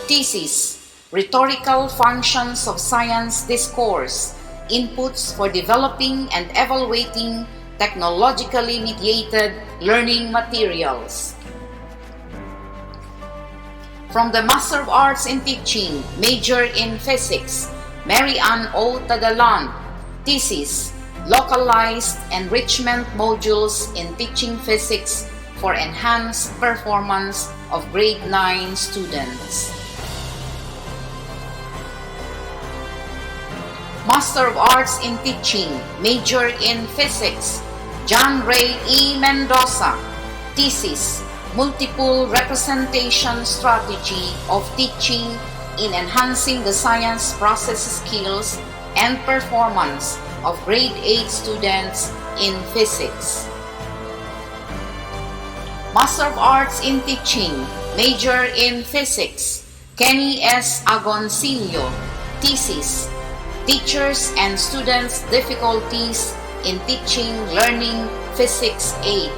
thesis, Rhetorical Functions of Science Discourse, Inputs for Developing and Evaluating Technologically Mediated Learning Materials. From the Master of Arts in Teaching, major in Physics, Mary Ann O. Tadalan, thesis, Localized Enrichment Modules in Teaching Physics for Enhanced Performance of Grade 9 Students. Master of Arts in Teaching, major in Physics, John Ray E. Mendoza. Thesis, Multiple Representation Strategy of Teaching in Enhancing the Science Process Skills and Performance of Grade 8 Students in Physics. Master of Arts in Teaching, major in Physics, Kenny S. Agoncillo. Thesis, Teachers and Students' Difficulties in Teaching Learning Physics 8,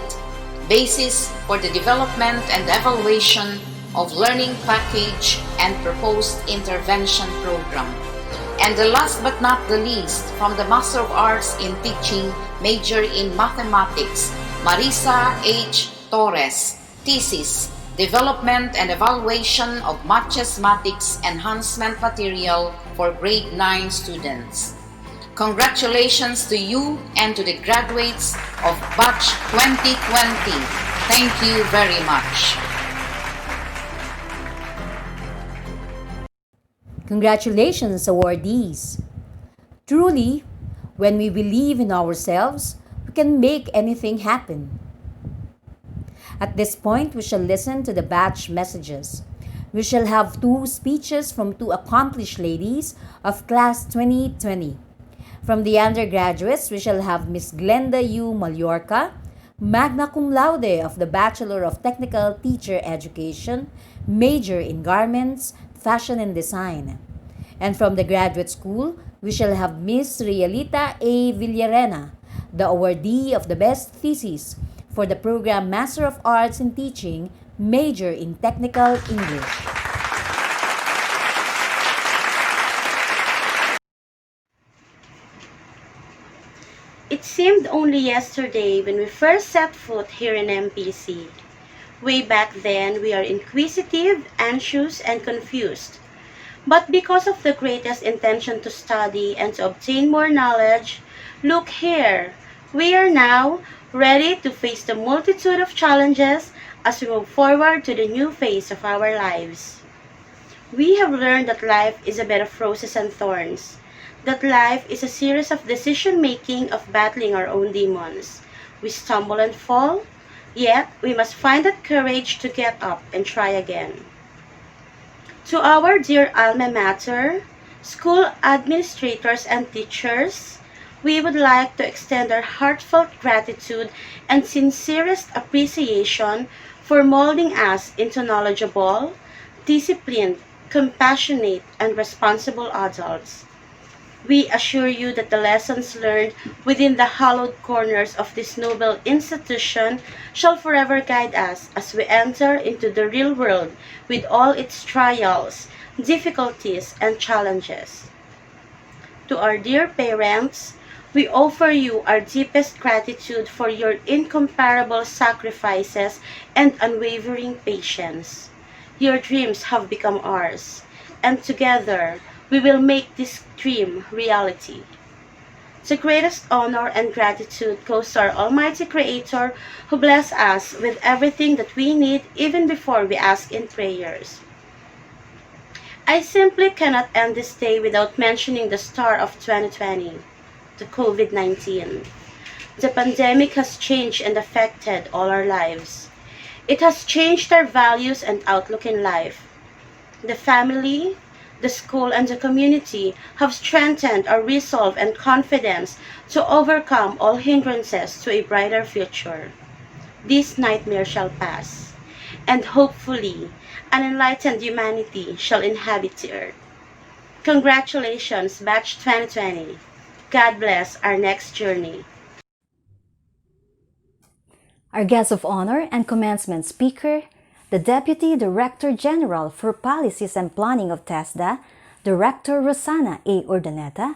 Basis for the Development and Evaluation of Learning Package and Proposed Intervention Program. And the last but not the least, from the Master of Arts in Teaching, major in Mathematics, Marisa H. Torres. Thesis, Development and Evaluation of Mathematics Enhancement Material for Grade 9 students. Congratulations to you and to the graduates of Batch 2020. Thank you very much. Congratulations, awardees! Truly, when we believe in ourselves, we can make anything happen. At this point, we shall listen to the batch messages. We shall have 2 speeches from 2 accomplished ladies of Class 2020. From the undergraduates, we shall have Miss Glenda U. Mallorca, magna cum laude of the Bachelor of Technical Teacher Education, major in Garments, Fashion and Design. And from the graduate school, we shall have Miss Realita A. Villarena, the awardee of the best thesis for the program Master of Arts in Teaching, major in Technical English. It seemed only yesterday when we first set foot here in MPC. Way back then, we are inquisitive, anxious, and confused. But because of the greatest intention to study and to obtain more knowledge, look here, we are now ready to face the multitude of challenges as we move forward to the new phase of our lives. We have learned that life is a bed of roses and thorns, that life is a series of decision-making of battling our own demons. We stumble and fall, yet we must find that courage to get up and try again. To our dear alma mater, school administrators and teachers, we would like to extend our heartfelt gratitude and sincerest appreciation for molding us into knowledgeable, disciplined, compassionate, and responsible adults. We assure you that the lessons learned within the hallowed corners of this noble institution shall forever guide us as we enter into the real world with all its trials, difficulties, and challenges. To our dear parents, we offer you our deepest gratitude for your incomparable sacrifices and unwavering patience. Your dreams have become ours, and together we will make this dream reality. The greatest honor and gratitude goes to our Almighty Creator who bless us with everything that we need even before we ask in prayers. I simply cannot end this day without mentioning the star of 2020, the COVID-19. The pandemic has changed and affected all our lives. It has changed our values and outlook in life. The family, the school, and the community have strengthened our resolve and confidence to overcome all hindrances to a brighter future. This nightmare shall pass, and hopefully, an enlightened humanity shall inhabit the earth. Congratulations, Batch 2020. God bless our next journey. Our guest of honor and commencement speaker, the Deputy Director General for Policies and Planning of TESDA, Director Rosana A. Urdaneta,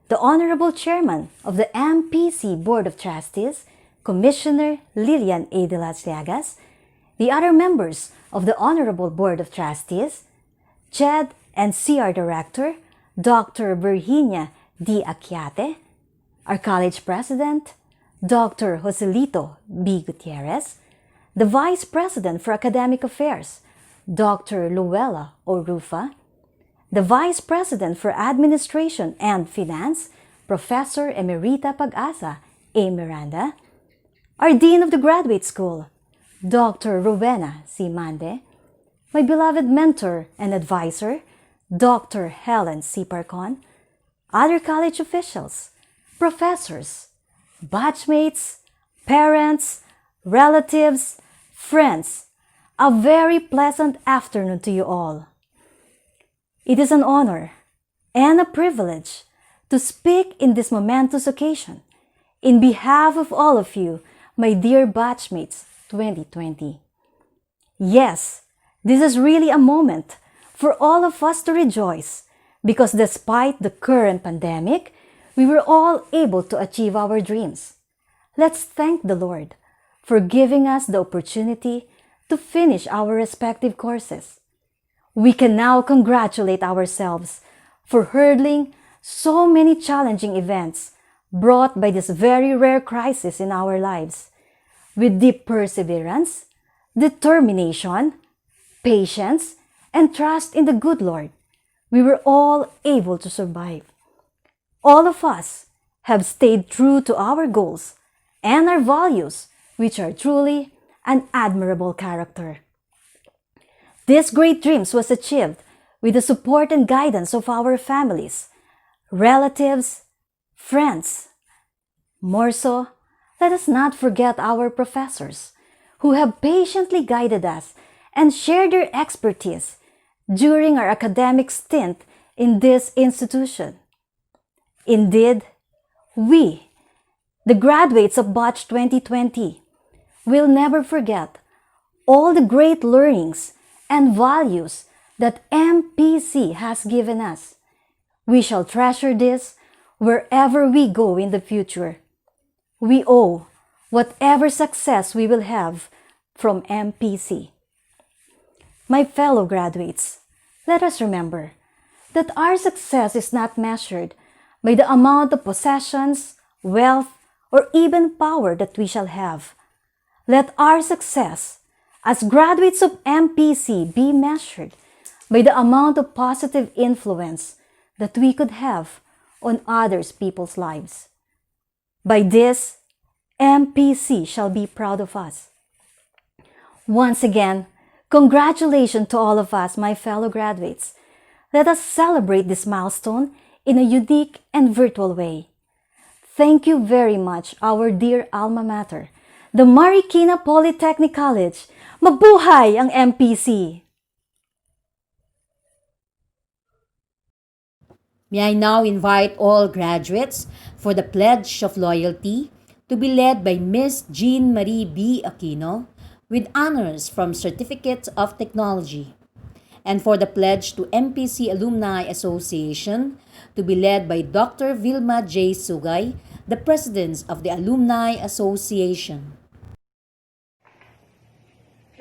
the Honorable Chairman of the MPC Board of Trustees, Commissioner Lilian A. de las Llagas, the other members of the Honorable Board of Trustees, CHED and CR Director, Dr. Virginia D. Aquiate, our College President, Dr. Joselito B. Gutierrez, the Vice President for Academic Affairs, Dr. Luella O. Rufa, the Vice President for Administration and Finance, Professor Emerita Pag-asa A. Miranda, our Dean of the Graduate School, Dr. Rowena C. Mande, my beloved mentor and advisor, Dr. Helen C. Parcon, other college officials, professors, batchmates, parents, relatives, friends, a very pleasant afternoon to you all. It is an honor and a privilege to speak in this momentous occasion in behalf of all of you, my dear batchmates 2020. Yes, this is really a moment for all of us to rejoice because despite the current pandemic, we were all able to achieve our dreams. Let's thank the Lord for giving us the opportunity to finish our respective courses. We can now congratulate ourselves for hurdling so many challenging events brought by this very rare crisis in our lives. With deep perseverance, determination, patience, and trust in the good Lord, we were all able to survive. All of us have stayed true to our goals and our values, which are truly an admirable character. This great dreams was achieved with the support and guidance of our families, relatives, friends. More so, let us not forget our professors who have patiently guided us and shared their expertise during our academic stint in this institution. Indeed, we, the graduates of Batch 2020, will never forget all the great learnings and values that MPC has given us. We shall treasure this wherever we go in the future. We owe whatever success we will have from MPC. My fellow graduates, let us remember that our success is not measured by the amount of possessions, wealth, or even power that we shall have. Let our success as graduates of MPC be measured by the amount of positive influence that we could have on others people's lives. By this, MPC shall be proud of us. Once again, congratulations to all of us, my fellow graduates. Let us celebrate this milestone in a unique and virtual way. Thank you very much, our dear alma mater, the Marikina Polytechnic College. Mabuhay ang MPC! May I now invite all graduates for the Pledge of Loyalty to be led by Miss Jean Marie B. Aquino with honors from Certificate of Technology, and for the Pledge to MPC Alumni Association to be led by Dr. Vilma J. Sugay, the President of the Alumni Association.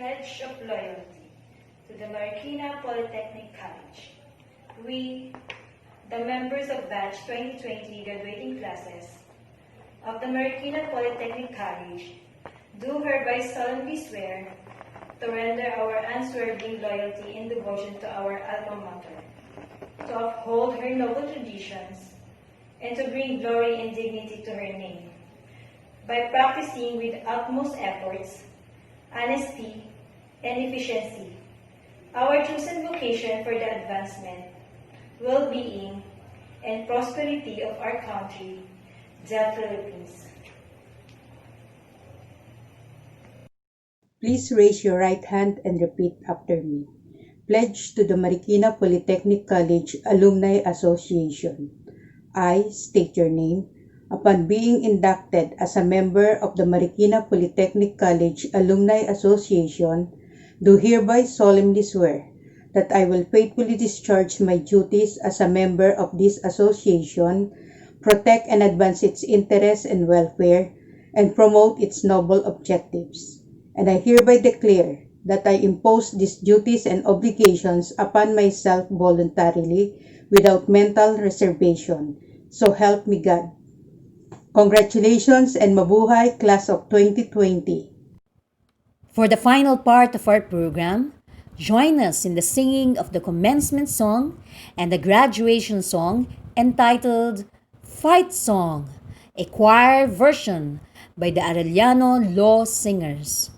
Pledge of Loyalty to the Marikina Polytechnic College. We, the members of Batch 2020 graduating classes of the Marikina Polytechnic College, do hereby solemnly swear to render our unswerving loyalty and devotion to our alma mater, to uphold her noble traditions, and to bring glory and dignity to her name, by practicing with utmost efforts, honesty, and efficiency our chosen vocation for the advancement, well-being, and prosperity of our country, the Philippines. Please raise your right hand and repeat after me. Pledge to the Marikina Polytechnic College Alumni Association. I state your name. Upon being inducted as a member of the Marikina Polytechnic College Alumni Association, do hereby solemnly swear that I will faithfully discharge my duties as a member of this association, protect and advance its interests and welfare, and promote its noble objectives. And I hereby declare that I impose these duties and obligations upon myself voluntarily without mental reservation. So help me God. Congratulations and mabuhay, Class of 2020. For the final part of our program, Join us in the singing of the commencement song and the graduation song entitled Fight Song, a choir version by the Arellano Law Singers.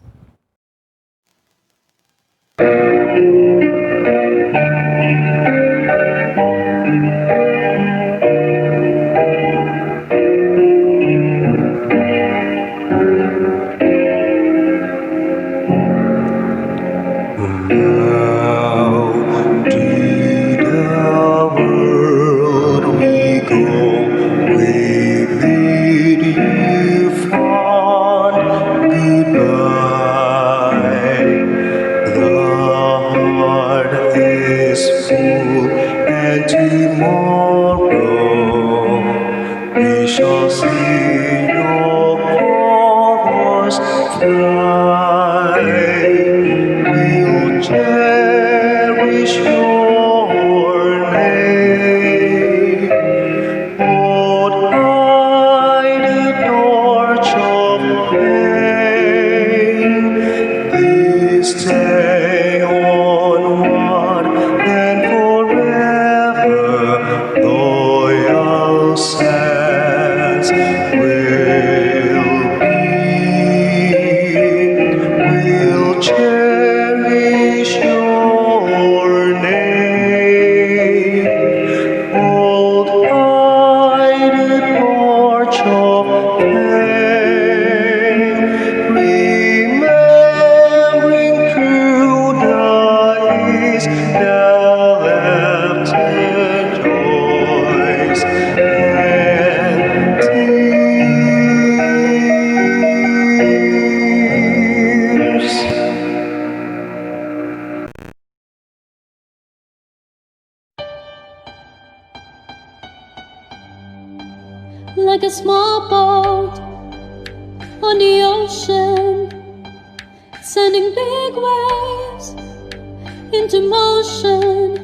Like a small boat on the ocean, sending big waves into motion.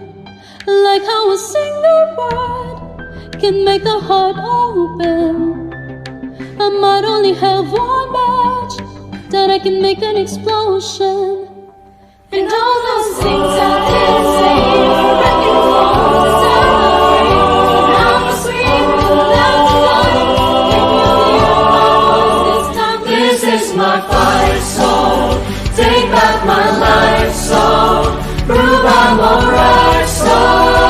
Like how a single word can make a heart open. I might only have one match that I can make an explosion. And all those things I didn't say, wrecking balls to set me free. And I'm screaming loud tonight. Can you hear my voice this time? This is my fight song. Take back my life song. Prove I'm alright song.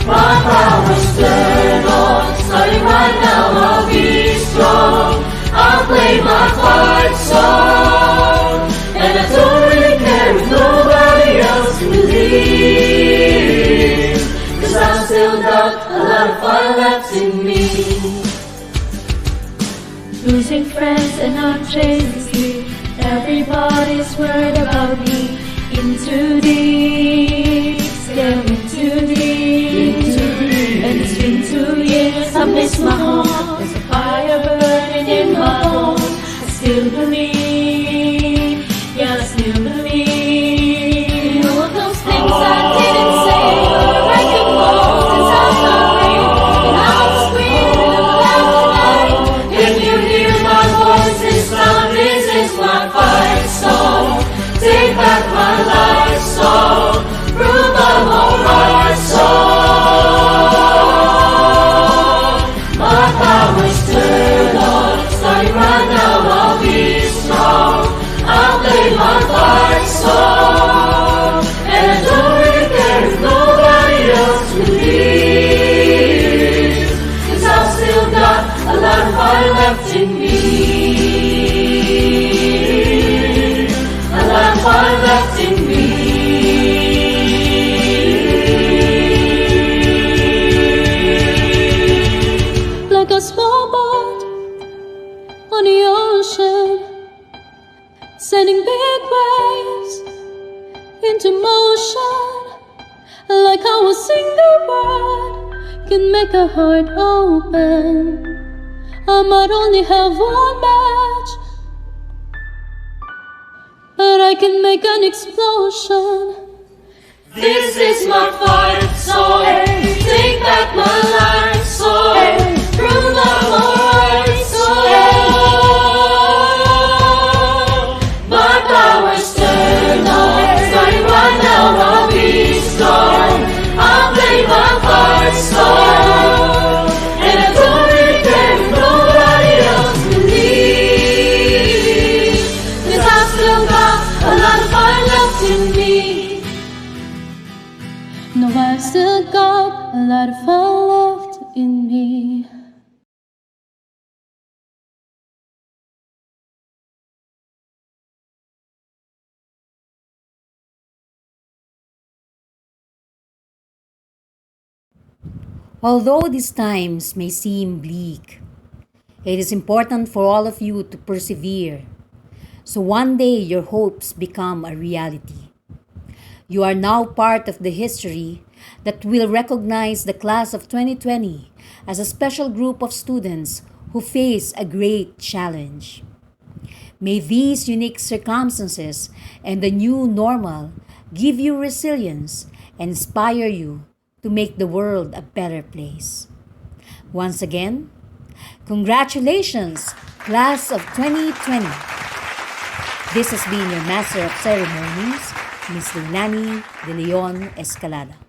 My power's turned on. Starting right now, I'll be strong. I'll play my fight song. And I don't really care if nobody else believes, 'cause I've still got a lot of fire left in me. Losing friends and not chasing sleep. Everybody's worried about me. In too deep, scared me too deep. And it's been 2 years, I miss my home. There's a fire burning in my bones. I still believe, yeah, I still believe. All of those things I didn't say, wrecking balls inside my brain. And I'm screaming loud tonight. Can you hear my voice this time? This is my fight song. Take back my life song. Prove I'm alright song. My power's turned on. Starting right now, I'll be strong. I'll play my fight song. And I don't really care if nobody else believes, 'cause I've still got a lot of fire left in me. A lot of fire left in me. Like a small boat on the ocean, sending big waves into motion. Like how a single word can make a heart open. I might only have one match, but I can make an explosion. This is my fight song. Take back my life song. Prove I'm alright song. My power's No, I've still got a lot of fun left in me. Although these times may seem bleak, it is important for all of you to persevere, so one day your hopes become a reality. You are now part of the history that will recognize the class of 2020 as a special group of students who face a great challenge. May these unique circumstances and the new normal give you resilience and inspire you to make the world a better place. Once again, congratulations, class of 2020. This has been your Master of Ceremonies, Ms. Leilani de Leon Escalada.